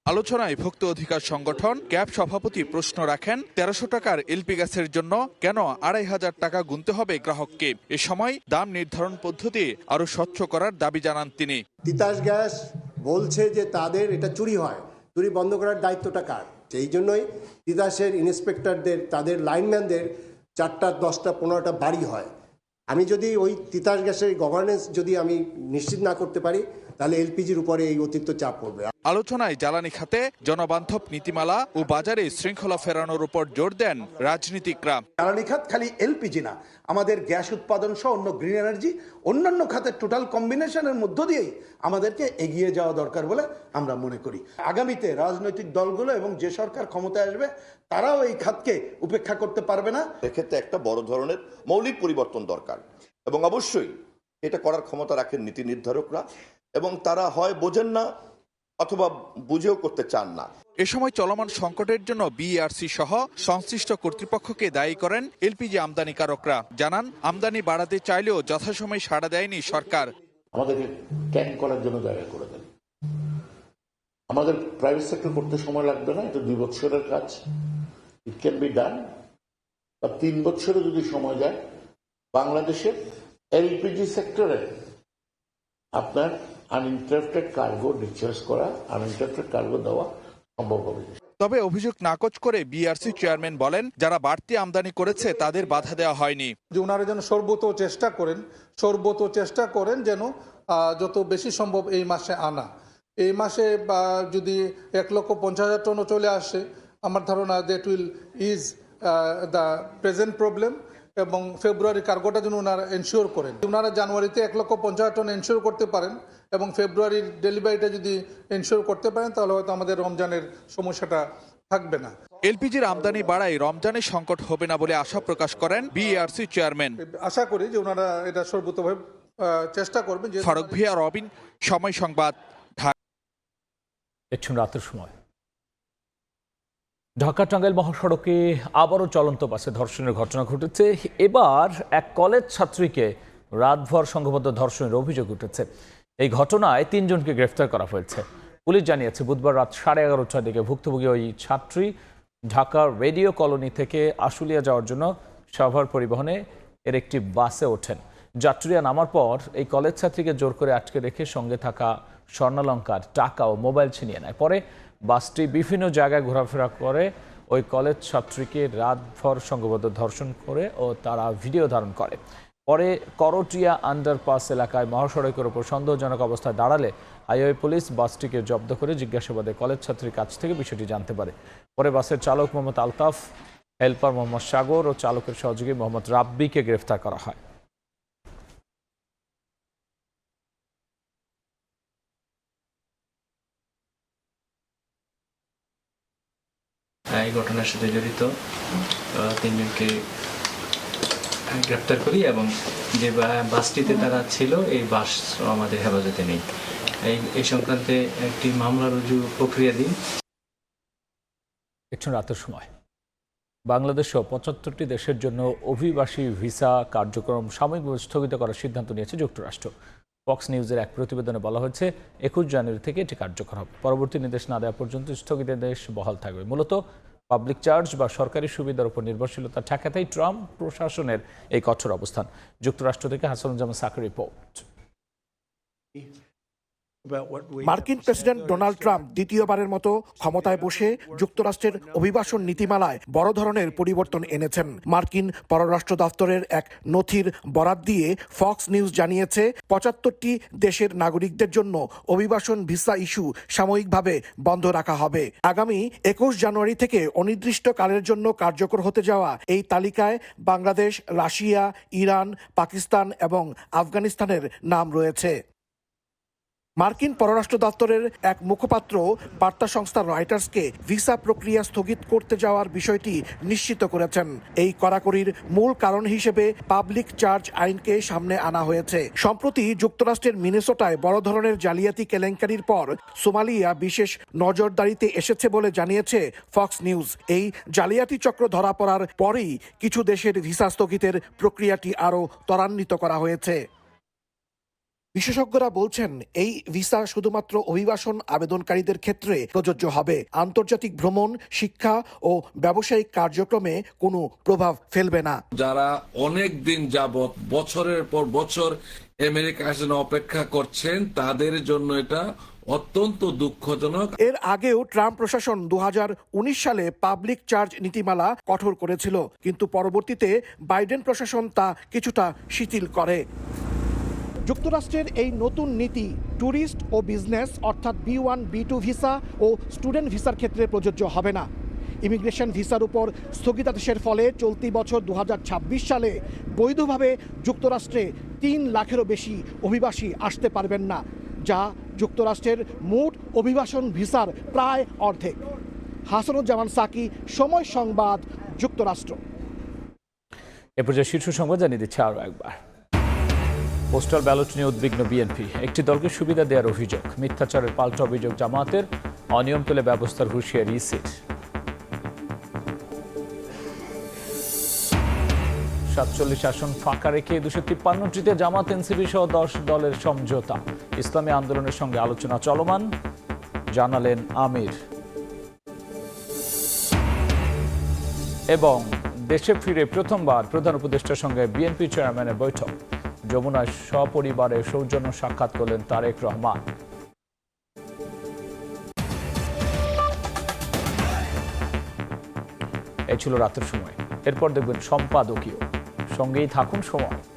আলোচনায় ভোক্ত অধিকার সংগঠন ক্যাব সভাপতি প্রশ্ন রাখেন, 1300 টাকার এলপি গ্যাসের জন্য কেন 2500 টাকা গুনতে হবে গ্রাহককে? এ সময় দাম নির্ধারণ পদ্ধতি আরো স্বচ্ছ করার দাবি জানান তিনি। তিতাস গ্যাস বলছে যে তাদের এটা চুরি হয়, চুরি বন্ধ করার দায়িত্বটা কার? সেই জন্যই তিতাসের ইন্সপেক্টরদের, তাদের লাইনম্যানদের 4টা 10টা 15টা বাড়ি হয়। আমি যদি ওই তিতাস গ্যাসের গভর্নেন্স যদি আমি নিশ্চিত না করতে পারি, তাহলে এলপিজির উপরে এই অতিরিক্ত চাপ পড়বে। আলোচনায় জ্বালানি খাতে জনবান্ধব নীতিমালা ও বাজারে শৃঙ্খলা ফেরানোর উপর জোর দেন রাজনীতিকরা। জ্বালানি খাত খালি এলপিজি না, আমাদের গ্যাস উৎপাদন সহ অন্য গ্রিন এনার্জি, অন্যান্য খাতের টোটাল কম্বিনেশনের মধ্য দিয়েই আমাদেরকে এগিয়ে যাওয়া দরকার বলে আমরা মনে করি। আগামীতে রাজনৈতিক দলগুলো এবং যে সরকার ক্ষমতায় আসবে তারাও এই খাতকে উপেক্ষা করতে পারবে না। এক্ষেত্রে একটা বড় ধরনের মৌলিক পরিবর্তন দরকার এবং অবশ্যই এটা করার ক্ষমতা রাখেন নীতি নির্ধারকরা, এবং তারা হয় বোঝেন না অথবা বুঝেও করতে চান না। এ সময় চলমান সংকটের জন্য বিইআরসি সহ সংশ্লিষ্ট কর্তৃপক্ষকে দায়ী করেন এলপিজি আমদানিকারকরা। জানান, আমদানি বাড়াতে চাইলেও যথাসময়ে সাড়া দেয়নি সরকার। আমাদেরকে ট্যাঙ্ক করার জন্য জায়গা করে দেন। আমাদের প্রাইভেট সেক্টর করতে সময় লাগবে না, এটা 2 বছরের কাজ, ইট ক্যান বি ডান। বা 3 বছরে যদি সময় যায়, বাংলাদেশের এলপিজি সেক্টরে আপনার আনইন্টারাপ্টেড কার্গো ডিসচার্জ করা, আনইন্টারাপ্টেড কার্গো দেওয়া সম্ভব হবে। তবে অভিযোগ নাকচ করে বিআরসি চেয়ারম্যান বলেন, যারা বাড়তি আমদানি করেছে তাদের বাধা দেওয়া হয়নি। যে ওনারা যেন সর্বোচ্চ চেষ্টা করেন যেন যত বেশি সম্ভব এই মাসে আনা। এই মাসে যদি 1,50,000 টনও চলে আসে, আমার ধারণা that will is the present problem. এবং ফেব্রুয়ারি কার্গোটা যেন ওনারা এনশিওর করেন। ওনারা জানুয়ারিতে 1,50,000 টন এনশিওর করতে পারেন এবং ফেব্রুয়ারির ডেলিভারিটা যদি এনশিওর করতে পারেন, তাহলে হয়তো আমাদের রমজানের সমস্যাটা থাকবে না। এলপিজির আমদানি বাড়ায় রমজানের সংকট হবে না বলে আশা প্রকাশ করেন বিআরসি চেয়ারম্যান। আশা করি যে ওনারা এটা সর্বোচ্চভাবে চেষ্টা করবেন। ফারুক ভিয়া, রবিন, সময় সংবাদ, ঢাকা। রাতের সময় ঢাকা টাঙ্গাইল মহাসড়কে আবারও চলন্ত বাসে ধর্ষণের ঘটনা ঘটেছে। এবার এক কলেজ ছাত্রীকে রাতভর সংঘবদ্ধ ধর্ষণের অভিযোগ উঠেছে। এই ঘটনায় 3 জনকে গ্রেফতার করা হয়েছে। পুলিশ জানিয়েছে, বুধবার রাত 11:30টার দিকে ভুক্তভোগী ওই ছাত্রী ঢাকার রেডিও কলোনি থেকে আশুলিয়া যাওয়ার জন্য সাভার পরিবহনে এর একটি বাসে ওঠেন। যাত্রীরা নামার পর এই কলেজ ছাত্রীকে জোর করে আটকে রেখে সঙ্গে থাকা স্বর্ণালংকার, টাকা ও মোবাইল ছিনিয়ে নেয়। পরে বাসটি বিভিন্ন জায়গায় ঘোরাফেরা করে ওই কলেজ ছাত্রীকে রাতভর সংঘবদ্ধ ধর্ষণ করে ও তারা ভিডিও ধারণ করে। পরে করটিয়া আন্ডারপাস এলাকায় মহাসড়কের উপর সন্দেহজনক অবস্থায় দাঁড়ালে হাইওয়ে পুলিশ বাসটিকে জব্দ করে জিজ্ঞাসাবাদে কলেজ ছাত্রীর কাছ থেকে বিষয়টি জানতে পারে। পরে বাসের চালক মোহাম্মদ আলতাফ, হেলপার মোহাম্মদ সাগর ও চালকের সহযোগী মোহাম্মদ রাব্বিকে গ্রেফতার করা হয়। এই ঘটনার সাথে জড়িত 3 জনকে গ্রেপ্তার করি এবং যে বাসটিতে তারা ছিল এই বাস আমাদের হেফাজতে নেই। এই সংক্রান্তে একটি মামলা রুজু প্রক্রিয়াধীন। রাতের সময় বাংলাদেশ সহ 75টি দেশের জন্য অভিবাসী ভিসা কার্যক্রম সাময়িকভাবে স্থগিত করার সিদ্ধান্ত নিয়েছে যুক্তরাষ্ট্র। ফক্স নিউজের এক প্রতিবেদনে বলা হয়েছে, 21 জানুয়ারি থেকে এটি কার্যকর হবে। পরবর্তী নির্দেশ না দেওয়া পর্যন্ত স্থগিতাদেশ বহাল থাকবে। মূলত পাবলিক চার্জ বা সরকারি সুবিধার উপর নির্ভরশীলতা ঠেকাতেই ট্রাম্প প্রশাসনের এই কঠোর অবস্থান। যুক্তরাষ্ট্র থেকে হাসানুজ্জামান সাকির রিপোর্ট। মার্কিন প্রেসিডেন্ট ডোনাল্ড ট্রাম্প দ্বিতীয়বারের মতো ক্ষমতায় বসে যুক্তরাষ্ট্রের অভিবাসন নীতিমালায় বড় ধরনের পরিবর্তন এনেছেন। মার্কিন পররাষ্ট্র দপ্তরের এক নথির বরাত দিয়ে ফক্স নিউজ জানিয়েছে, 75টি দেশের নাগরিকদের জন্য অভিবাসন ভিসা ইস্যু সাময়িকভাবে বন্ধ রাখা হবে। আগামী 21 জানুয়ারি থেকে অনির্দিষ্টকালের জন্য কার্যকর হতে যাওয়া এই তালিকায় বাংলাদেশ, রাশিয়া, ইরান, পাকিস্তান এবং আফগানিস্তানের নাম রয়েছে। মার্কিন পররাষ্ট্র দপ্তরের এক মুখপাত্র বার্তা সংস্থা রয়টার্সকে ভিসা প্রক্রিয়া স্থগিত করতে যাওয়ার বিষয়টি নিশ্চিত করেছেন। এই কড়াকড়ির মূল কারণ হিসেবে পাবলিক চার্জ আইনকে সামনে আনা হয়েছে। সম্প্রতি যুক্তরাষ্ট্রের মিনেসোটায় বড় ধরনের জালিয়াতি কেলেঙ্কারির পর সোমালিয়া বিশেষ নজরদারিতে এসেছে বলে জানিয়েছে ফক্স নিউজ। এই জালিয়াতি চক্র ধরা পড়ার পরেই কিছু দেশের ভিসা স্থগিতের প্রক্রিয়াটি আরও ত্বরান্বিত করা হয়েছে। বিশেষজ্ঞরা বলছেন, এই ভিসা শুধুমাত্র অভিবাসন আবেদনকারীদের ক্ষেত্রে প্রযোজ্য হবে। আন্তর্জাতিক ভ্রমণ, শিক্ষা ও ব্যবসায়িক কার্যক্রমে কোনো প্রভাব ফেলবে না। যারা অনেক দিন যাবত বছরের পর বছর আমেরিকার জন্য অপেক্ষা করছেন, তাদের জন্য এটা অত্যন্ত দুঃখজনক। এর আগেও ট্রাম্প প্রশাসন 2019 সালে পাবলিক চার্জ নীতিমালা কঠোর করেছিল, কিন্তু পরবর্তীতে বাইডেন প্রশাসন তা কিছুটা শিথিল করে। যুক্তরাষ্ট্রের এই নতুন নীতি ট্যুরিস্ট ও বিজনেস অর্থাৎ B1, B2 ভিসা ও স্টুডেন্ট ভিসার ক্ষেত্রে প্রযোজ্য হবে না। ইমিগ্রেশন ভিসার উপর স্থগিতাদেশের ফলে চলতি বছর 2026 সালে বৈধভাবে যুক্তরাষ্ট্রে 3 লাখেরও বেশি অভিবাসী আসতে পারবেন না, যা যুক্তরাষ্ট্রের মোট অভিবাসন ভিসার প্রায় অর্ধেক। হাসানুজ্জামান সাকি, সময় সংবাদ, যুক্তরাষ্ট্র। এ পর্যায়ে শীর্ষ সংবাদ জানিয়ে দিচ্ছে আরও একবার। পোস্টাল ব্যালট নিয়ে উদ্বিগ্ন বিএনপি। একটি দলকে সুবিধা দেওয়ার অভিযোগ, মিথ্যাচারের পাল্টা অভিযোগ জামায়াতের, অনিয়ম তুলে ব্যবস্থার হুঁশিয়ারি ইসির। 47 আসন ফাঁকা রেখে 253টিতে জামাত, এনসিপি সহ 10 দলের সমঝোতা। ইসলামী আন্দোলনের সঙ্গে আলোচনা চলমান, জানালেন আমির। এবং দেশে ফিরে প্রথমবার প্রধান উপদেষ্টার সঙ্গে বিএনপি চেয়ারম্যানের বৈঠক। যমুনায় সপরিবারে সৌজন্য সাক্ষাৎ করলেন তারেক রহমান। এই ছিল রাতের সময়। এরপর দেখবেন সম্পাদকীয়। সঙ্গেই থাকুন সময়।